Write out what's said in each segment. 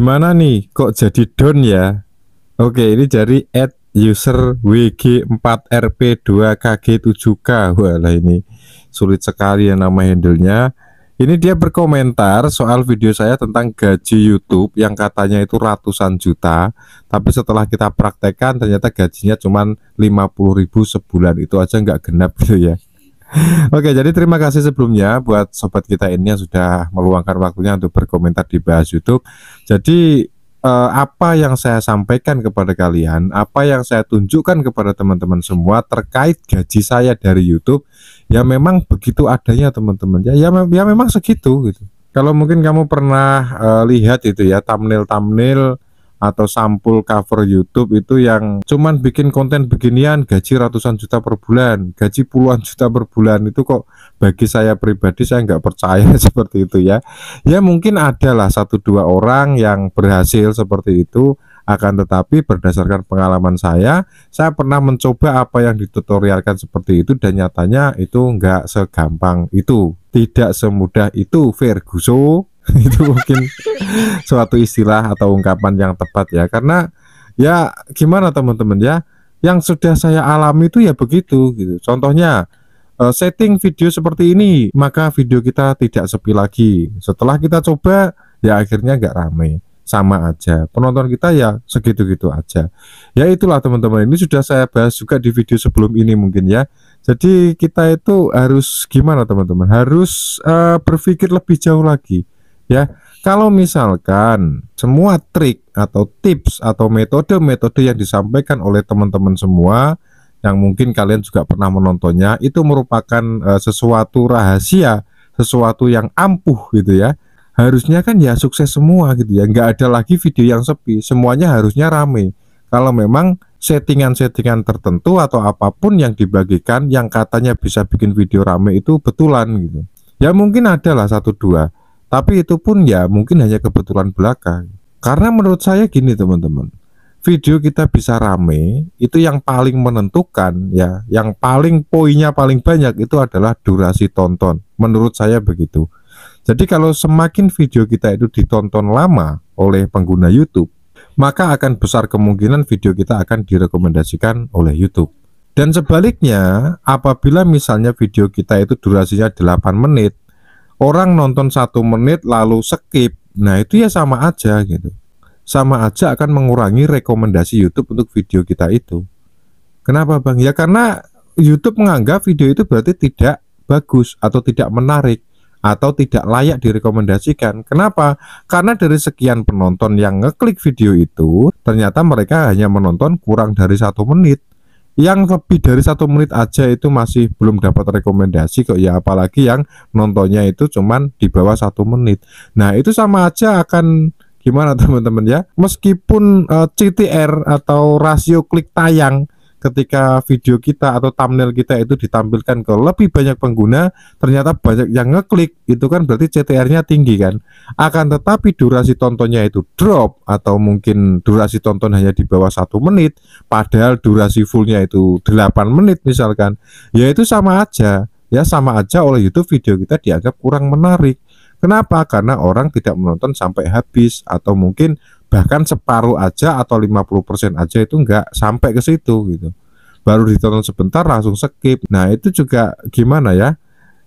Gimana nih kok jadi down ya? Oke, ini dari @user WG4RP2KG7K. Walah, ini sulit sekali ya nama handlenya. Ini dia berkomentar soal video saya tentang gaji YouTube yang katanya itu ratusan juta, tapi setelah kita praktekkan ternyata gajinya cuma 50.000 sebulan. Itu aja nggak genap gitu ya. Oke, jadi terima kasih sebelumnya buat sobat kita ini yang sudah meluangkan waktunya untuk berkomentar di Bahas YouTube. Jadi apa yang saya sampaikan kepada kalian, apa yang saya tunjukkan kepada teman-teman semua terkait gaji saya dari YouTube, ya memang begitu adanya teman-teman. Ya memang segitu gitu. Kalau mungkin kamu pernah lihat itu ya thumbnail atau sampul cover YouTube itu yang cuman bikin konten beginian gaji ratusan juta per bulan, gaji puluhan juta per bulan, itu kok bagi saya pribadi saya nggak percaya seperti itu ya. Ya mungkin adalah 1-2 orang yang berhasil seperti itu, akan tetapi berdasarkan pengalaman saya pernah mencoba apa yang ditutorialkan seperti itu dan nyatanya itu nggak segampang itu, tidak semudah itu Ferguson. Itu mungkin suatu istilah atau ungkapan yang tepat ya, karena ya gimana teman-teman ya, yang sudah saya alami itu ya begitu gitu. Contohnya setting video seperti ini, maka video kita tidak sepi lagi. Setelah kita coba ya akhirnya nggak rame, sama aja, penonton kita ya segitu-gitu aja. Ya itulah teman-teman, ini sudah saya bahas juga di video sebelum ini mungkin ya. Jadi kita itu harus gimana teman-teman, harus berpikir lebih jauh lagi ya. Kalau misalkan semua trik atau tips atau metode-metode yang disampaikan oleh teman-teman semua yang mungkin kalian juga pernah menontonnya itu merupakan sesuatu rahasia, sesuatu yang ampuh gitu ya, harusnya kan ya sukses semua gitu ya, nggak ada lagi video yang sepi, semuanya harusnya rame. Kalau memang settingan-settingan tertentu atau apapun yang dibagikan yang katanya bisa bikin video rame itu betulan gitu, ya mungkin adalah 1-2, tapi itu pun ya mungkin hanya kebetulan belaka. Karena menurut saya gini teman-teman, video kita bisa rame itu yang paling menentukan ya, yang paling poinnya paling banyak itu adalah durasi tonton. Menurut saya begitu. Jadi kalau semakin video kita itu ditonton lama oleh pengguna YouTube, maka akan besar kemungkinan video kita akan direkomendasikan oleh YouTube. Dan sebaliknya, apabila misalnya video kita itu durasinya 8 menit, orang nonton 1 menit lalu skip, nah itu ya sama aja gitu, sama aja akan mengurangi rekomendasi YouTube untuk video kita itu. Kenapa Bang? Ya karena YouTube menganggap video itu berarti tidak bagus atau tidak menarik atau tidak layak direkomendasikan. Kenapa? Karena dari sekian penonton yang ngeklik video itu, ternyata mereka hanya menonton kurang dari 1 menit. Yang lebih dari 1 menit aja itu masih belum dapat rekomendasi kok ya, apalagi yang nontonnya itu cuman di bawah 1 menit. Nah itu sama aja akan gimana teman-teman ya, meskipun CTR atau rasio klik tayang ketika video kita atau thumbnail kita itu ditampilkan ke lebih banyak pengguna, ternyata banyak yang ngeklik, itu kan berarti CTR-nya tinggi kan. Akan tetapi durasi tontonnya itu drop, atau mungkin durasi tonton hanya di bawah 1 menit, padahal durasi fullnya itu 8 menit misalkan, ya itu sama aja ya, sama aja oleh YouTube video kita dianggap kurang menarik. Kenapa? Karena orang tidak menonton sampai habis, atau mungkin bahkan separuh aja atau 50% aja itu nggak sampai ke situ gitu, baru ditonton sebentar langsung skip. Nah itu juga gimana ya,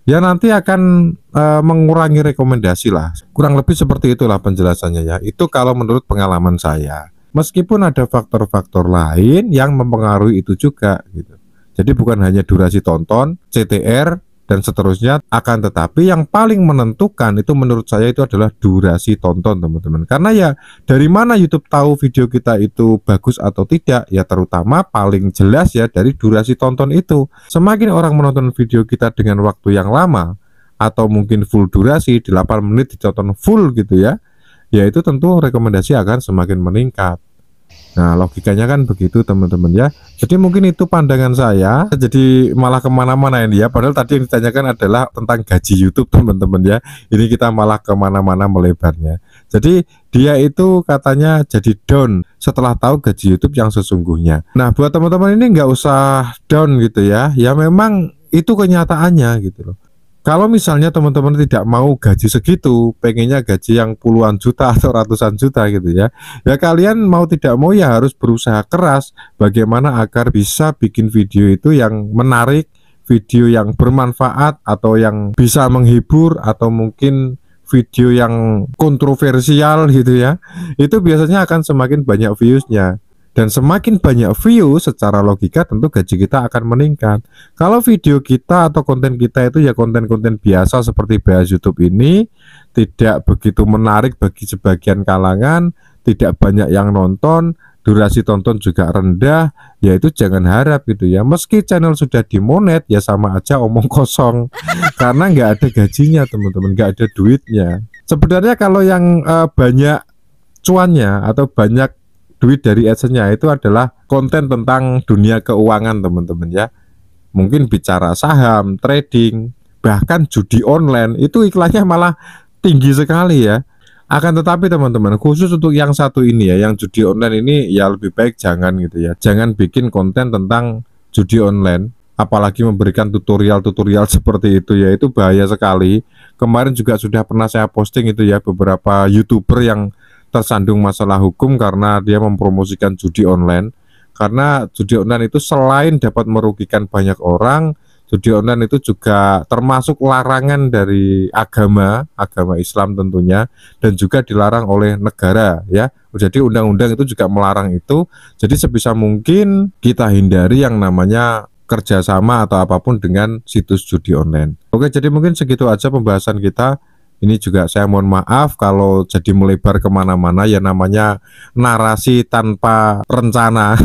ya nanti akan mengurangi rekomendasi lah, kurang lebih seperti itulah penjelasannya ya. Itu kalau menurut pengalaman saya, meskipun ada faktor-faktor lain yang mempengaruhi itu juga gitu. Jadi bukan hanya durasi tonton, CTR dan seterusnya, akan tetapi yang paling menentukan itu menurut saya itu adalah durasi tonton teman-teman. Karena ya dari mana YouTube tahu video kita itu bagus atau tidak, ya terutama paling jelas ya dari durasi tonton itu. Semakin orang menonton video kita dengan waktu yang lama atau mungkin full durasi 8 menit ditonton full gitu ya, ya itu tentu rekomendasi akan semakin meningkat. Nah logikanya kan begitu teman-teman ya. Jadi mungkin itu pandangan saya, jadi malah kemana-mana ini ya, padahal tadi yang ditanyakan adalah tentang gaji YouTube teman-teman ya. Ini kita malah kemana-mana melebarnya. Jadi dia itu katanya jadi down setelah tahu gaji YouTube yang sesungguhnya. Nah buat teman-teman ini nggak usah down gitu ya, ya memang itu kenyataannya gitu loh. Kalau misalnya teman-teman tidak mau gaji segitu, pengennya gaji yang puluhan juta atau ratusan juta gitu ya, ya kalian mau tidak mau ya harus berusaha keras bagaimana agar bisa bikin video itu yang menarik, video yang bermanfaat atau yang bisa menghibur, atau mungkin video yang kontroversial gitu ya. Itu biasanya akan semakin banyak viewsnya. Dan semakin banyak view, secara logika tentu gaji kita akan meningkat. Kalau video kita atau konten kita itu ya konten-konten biasa seperti bahas YouTube ini, tidak begitu menarik bagi sebagian kalangan, tidak banyak yang nonton, durasi tonton juga rendah, ya itu jangan harap gitu ya. Meski channel sudah dimonet, ya sama aja omong kosong. Karena nggak ada gajinya teman-teman, nggak ada duitnya. Sebenarnya kalau yang banyak cuannya atau banyak duit dari AdSense-nya itu adalah konten tentang dunia keuangan teman-teman ya. Mungkin bicara saham, trading, bahkan judi online, itu iklannya malah tinggi sekali ya. Akan tetapi teman-teman, khusus untuk yang satu ini ya, yang judi online ini ya lebih baik jangan gitu ya. Jangan bikin konten tentang judi online, apalagi memberikan tutorial-tutorial seperti itu ya, itu bahaya sekali. Kemarin juga sudah pernah saya posting itu ya, beberapa YouTuber yang tersandung masalah hukum karena dia mempromosikan judi online. Karena judi online itu selain dapat merugikan banyak orang, judi online itu juga termasuk larangan dari agama Islam tentunya, dan juga dilarang oleh negara ya. Jadi undang-undang itu juga melarang itu. Jadi sebisa mungkin kita hindari yang namanya kerjasama atau apapun dengan situs judi online. Oke, jadi mungkin segitu aja pembahasan kita. Ini juga saya mohon maaf kalau jadi melebar kemana-mana, ya namanya narasi tanpa rencana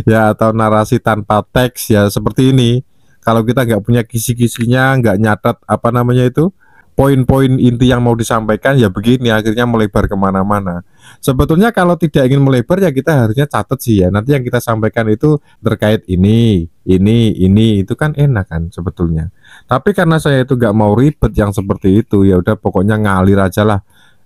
ya, atau narasi tanpa teks ya seperti ini. Kalau kita nggak punya kisi-kisinya, nggak nyatet apa namanya itu, poin-poin inti yang mau disampaikan, ya begini akhirnya melebar kemana-mana. Sebetulnya kalau tidak ingin melebar ya kita harusnya catat sih ya, nanti yang kita sampaikan itu terkait ini itu kan enak kan sebetulnya. Tapi karena saya itu nggak mau ribet yang seperti itu, ya udah pokoknya ngalir aja lah.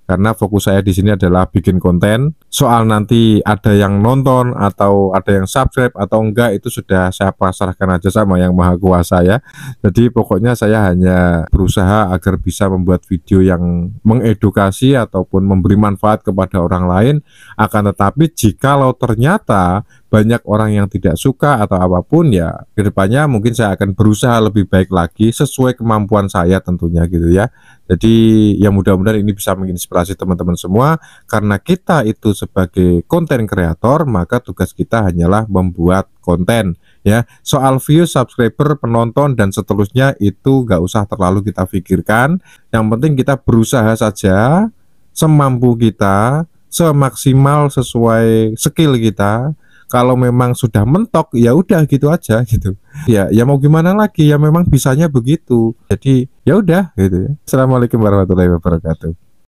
Karena fokus saya di sini adalah bikin konten. Soal nanti ada yang nonton atau ada yang subscribe atau enggak, itu sudah saya pasrahkan aja sama yang maha kuasa ya. Jadi pokoknya saya hanya berusaha agar bisa membuat video yang mengedukasi ataupun memberi manfaat kepada orang lain. Akan tetapi jikalau ternyata banyak orang yang tidak suka atau apapun, ya kedepannya mungkin saya akan berusaha lebih baik lagi sesuai kemampuan saya tentunya gitu ya. Jadi ya mudah-mudahan ini bisa menginspirasi teman-teman semua. Karena kita itu sebagai konten kreator, maka tugas kita hanyalah membuat konten ya. Soal view, subscriber, penonton dan seterusnya itu nggak usah terlalu kita pikirkan. Yang penting kita berusaha saja semampu kita, semaksimal sesuai skill kita. Kalau memang sudah mentok ya udah gitu aja gitu. Ya mau gimana lagi, ya memang bisanya begitu. Jadi ya udah gitu ya. Assalamualaikum warahmatullahi wabarakatuh.